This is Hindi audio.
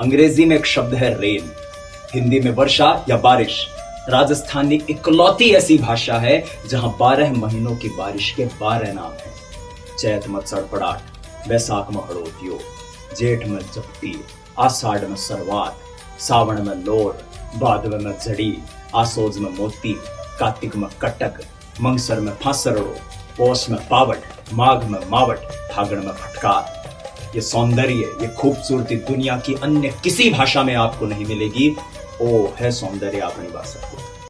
अंग्रेजी में एक शब्द है रेन, हिंदी में वर्षा या बारिश। राजस्थानी इकलौती ऐसी भाषा है जहां 12 महीनों की बारिश के 12 नाम हैं। चैत में चड़पड़ाट, बैसाख में हड़ोतियो, जेठ में जपटी, आषाढ़ में सरवात, सावन में लोर, भादव में जड़ी, आसोज में मोती, कार्तिक में कटक, मंगसर में फांसरड़ो, पौष में पावट, माघ में मावट, फागण में फटकार। ये सौंदर्य, ये खूबसूरती दुनिया की अन्य किसी भाषा में आपको नहीं मिलेगी। ओ है सौंदर्य अपनी भाषा को।